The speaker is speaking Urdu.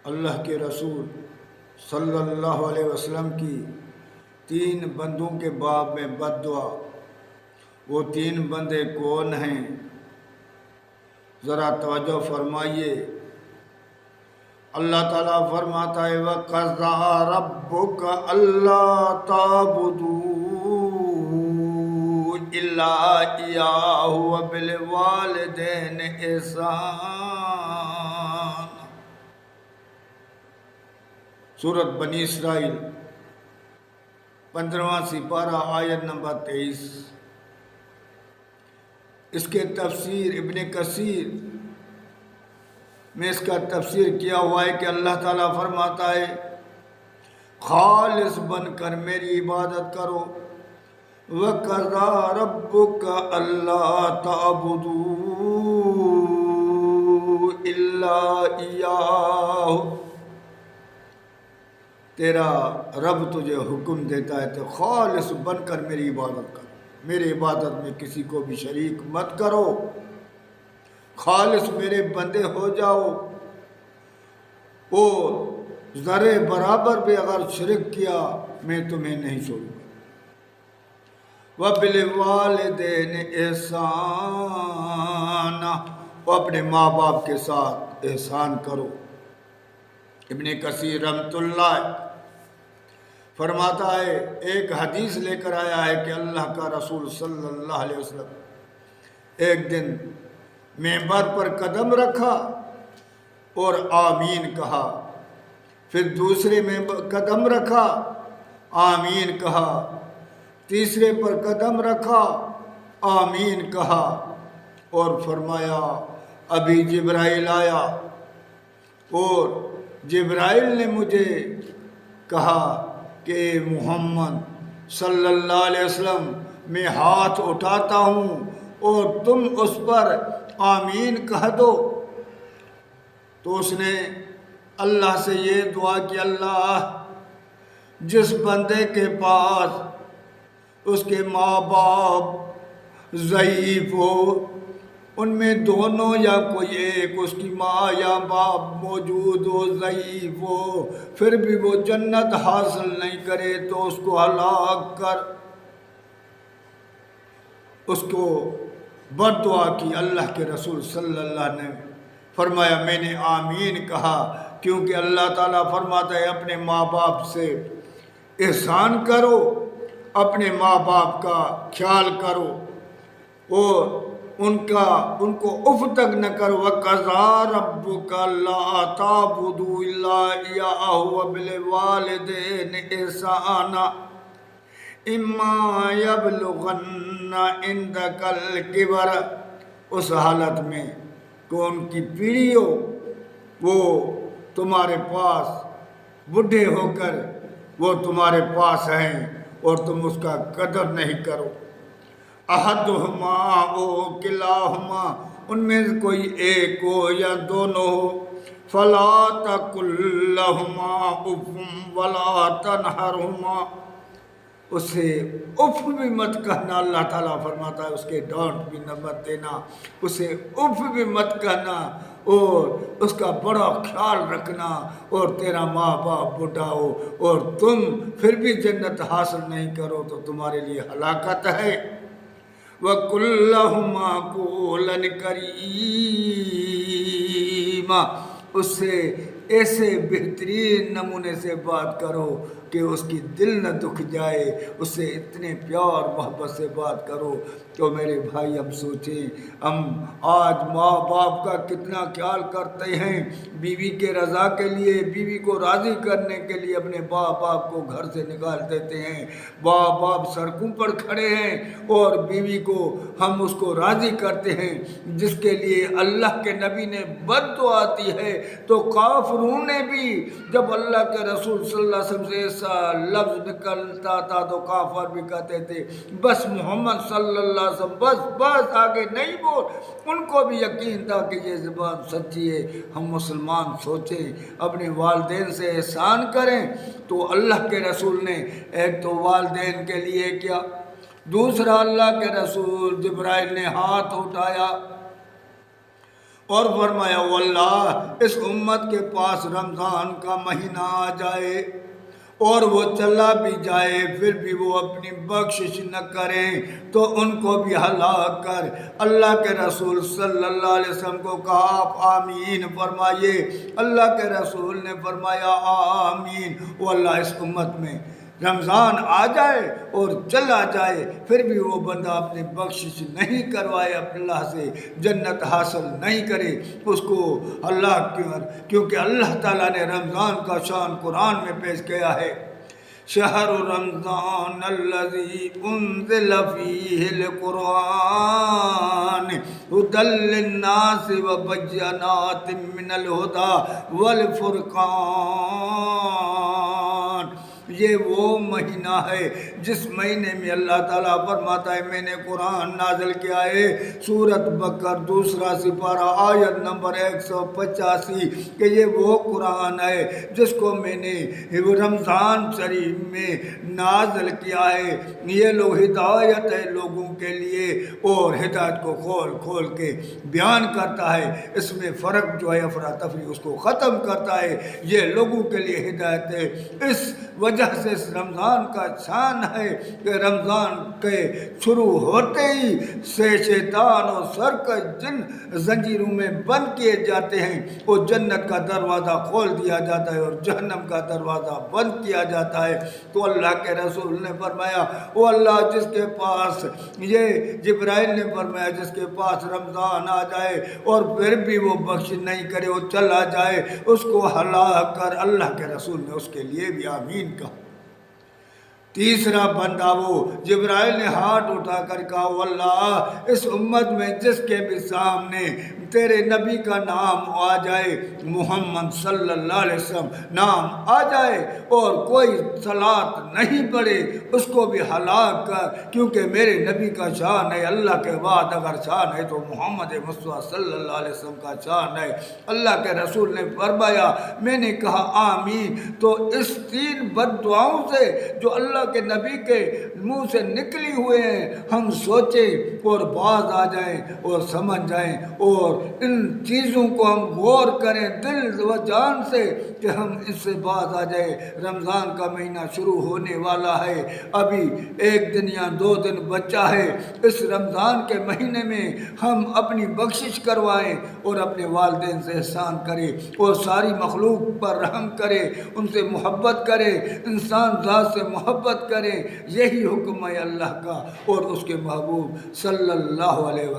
اللہ کے رسول صلی اللہ علیہ وسلم کی 3 بندوں کے باب میں بد دعا۔ وہ 3 بندے کون ہیں؟ ذرا توجہ فرمائیے۔ اللہ تعالیٰ فرماتا ہے وَقَضَىٰ رَبُّكَ أَلَّا تَعْبُدُوا إِلَّا إِيَّاهُ وَبِالْوَالِدَيْنِ إِحْسَانًا۔ سورۃ بنی اسرائیل 15واں سپارہ آیت نمبر 23۔ اس کے تفسیر ابن کثیر میں اس کا تفسیر کیا ہوا ہے کہ اللہ تعالیٰ فرماتا ہے خالص بن کر میری عبادت کرو۔ وَقَضَىٰ رَبُّكَ أَلَّا تَعْبُدُوا إِلَّا إِيَّاهُ۔ تیرا رب تجھے حکم دیتا ہے تو خالص بن کر میری عبادت کرو، میری عبادت میں کسی کو بھی شریک مت کرو، خالص میرے بندے ہو جاؤ۔ وہ ذرے برابر بھی اگر شرک کیا میں تمہیں نہیں چھوڑوں گا۔ وَبِالْوَالِدَيْنِ إِحْسَانًا، وہ اپنے ماں باپ کے ساتھ احسان کرو۔ ابن کثیر رحمۃ اللہ فرماتا ہے ایک حدیث لے کر آیا ہے کہ اللہ کا رسول صلی اللہ علیہ وسلم ایک دن منبر پر قدم رکھا اور آمین کہا، پھر دوسرے میں قدم رکھا، آمین کہا، تیسرے پر قدم رکھا، آمین کہا، اور فرمایا ابھی جبرائیل آیا اور جبرائیل نے مجھے کہا کہ محمد صلی اللہ علیہ وسلم میں ہاتھ اٹھاتا ہوں اور تم اس پر آمین کہہ دو۔ تو اس نے اللہ سے یہ دعا کہ اللہ جس بندے کے پاس اس کے ماں باپ ضعیف ہو، ان میں دونوں یا کوئی ایک، اس کی ماں یا باپ موجود ہو، ضعیف ہو، پھر بھی وہ جنت حاصل نہیں کرے تو اس کو ہلاک کر۔ اس کو بد دعا کی۔ اللہ کے رسول صلی اللہ نے فرمایا میں نے آمین کہا، کیونکہ اللہ تعالیٰ فرماتا ہے اپنے ماں باپ سے احسان کرو، اپنے ماں باپ کا خیال کرو اور ان کو اف تک نہ کرو۔ وَقَضَىٰ رَبُّكَ أَلَّا تَعْبُدُوا إِلَّا إِيَّاهُ وَبِالْوَالِدَيْنِ إِحْسَانًا إِمَّا يَبْلُغَنَّ عِندَكَ الْكِبَرَ، اس حالت میں کہ ان کی پیڑھی ہو، وہ تمہارے پاس بوڑھے ہو کر وہ تمہارے پاس ہیں اور تم اس کا قدر نہیں کرو۔ احدہما او کلاہما، ان میں کوئی ایک ہو یا دونوں ہو، فلا تقل لہما اف ولا تنہرہما، اسے اف بھی مت کہنا۔ اللہ تعالیٰ فرماتا ہے اس کے ڈانٹ بھی نہ مت دینا، اسے اف بھی مت کہنا اور اس کا بڑا خیال رکھنا۔ اور تیرا ماں باپ بوڑھا ہو اور تم پھر بھی جنت حاصل نہیں کرو تو تمہارے لیے ہلاکت ہے۔ وَقُلْ لَهُمَا قَوْلًا كَرِيمًا، اس سے ایسے بہترین نمونے سے بات کرو کہ اس کی دل نہ دکھ جائے، اس سے اتنے پیار محبت سے بات کرو۔ تو میرے بھائی ہم سوچیں، ہم آج ماں باپ کا کتنا خیال کرتے ہیں، بیوی کے رضا کے لیے، بیوی کو راضی کرنے کے لیے اپنے باپ باپ کو گھر سے نکال دیتے ہیں۔ باپ باپ سڑکوں پر کھڑے ہیں اور بیوی کو ہم اس کو راضی کرتے ہیں، جس کے لیے اللہ کے نبی نے بد دعا دی ہے۔ تو کافروں نے بھی جب اللہ کے رسول صلی اللہ علیہ وسلم سے ایسا لفظ نکلتا تھا تو کافر بھی کہتے تھے بس محمد صلی اللہ علیہ وسلم بس آگے نہیں بول۔ ان کو بھی یقین تھا کہ یہ زبان سچی ہے۔ ہم مسلمان سوچیں، اپنے والدین سے احسان کریں۔ تو اللہ کے رسول نے ایک تو والدین کے لیے کیا، دوسرا اللہ کے رسول جبرائیل نے ہاتھ اٹھایا اور فرمایا واللہ اس امت کے پاس رمضان کا مہینہ آ جائے اور وہ چلا بھی جائے پھر بھی وہ اپنی بخشش نہ کریں تو ان کو بھی ہلاک کر۔ اللہ کے رسول صلی اللہ علیہ وسلم کو کہا آپ آمین فرمائیے۔ اللہ کے رسول نے فرمایا آمین۔ واللہ اس امت میں رمضان آ جائے اور چلا جائے پھر بھی وہ بندہ اپنی بخشش نہیں کروائے، اللہ سے جنت حاصل نہیں کرے اس کو اللہ کیونکہ اللہ تعالیٰ نے رمضان کا شان قرآن میں پیش کیا ہے۔ شہر رمضان الذی انزل فیہ القرآن ھدی للناس وبینات من الھدی والفرقان۔ یہ وہ مہینہ ہے جس مہینے میں اللہ تعالیٰ فرماتا ہے میں نے قرآن نازل کیا ہے۔ سورۃ بقرہ دوسرا سپارہ آیت نمبر 185 کہ یہ وہ قرآن ہے جس کو میں نے رمضان شریف میں نازل کیا ہے۔ یہ لوگ ہدایت ہے لوگوں کے لیے اور ہدایت کو کھول کھول کے بیان کرتا ہے۔ اس میں فرق جو ہے افراتفری اس کو ختم کرتا ہے۔ یہ لوگوں کے لیے ہدایت ہے۔ اس وجہ سے اس رمضان کا شان ہے کہ رمضان کے شروع ہوتے ہی سے شیطان اور سرکش جن زنجیروں میں بند کیے جاتے ہیں وہ جنت کا دروازہ کھول دیا جاتا ہے اور جہنم کا دروازہ بند کیا جاتا ہے۔ تو اللہ کے رسول نے فرمایا وہ اللہ جس کے پاس یہ جبرائیل نے فرمایا جس کے پاس رمضان آ جائے اور پھر بھی وہ بخش نہیں کرے وہ چلا جائے اس کو ہلاک کر۔ اللہ کے رسول نے اس کے لیے بھی آمین کہا۔ تیسرا بندہ وہ جبرائیل نے ہاتھ اٹھا کر کہا واللہ اس امت میں جس کے بھی سامنے تیرے نبی کا نام آ جائے محمد صلی اللہ علیہ وسلم نام آ جائے اور کوئی صلاۃ نہیں پڑھے اس کو بھی ہلاک کر، کیونکہ میرے نبی کا شان ہے، اللہ کے بعد اگر شان ہے تو محمد مصطفیٰ صلی اللہ علیہ وسلم کا شان ہے۔ اللہ کے رسول نے فرمایا میں نے کہا آمین۔ تو اس تین بد دعاؤں سے جو اللہ کے نبی کے منہ سے نکلی ہوئے ہیں ہم سوچیں اور باز آ جائیں اور سمجھ جائیں اور ان چیزوں کو ہم غور کریں دل و جان سے کہ ہم اس سے باز آ جائیں۔ رمضان کا مہینہ شروع ہونے والا ہے، ابھی 1 دن یا 2 دن بچا ہے۔ اس رمضان کے مہینے میں ہم اپنی بخشش کروائیں اور اپنے والدین سے احسان کریں اور ساری مخلوق پر رحم کریں، ان سے محبت کریں، انسان ذات سے محبت کریں۔ یہی حکم ہے اللہ کا اور اس کے محبوب صلی اللہ علیہ وسلم۔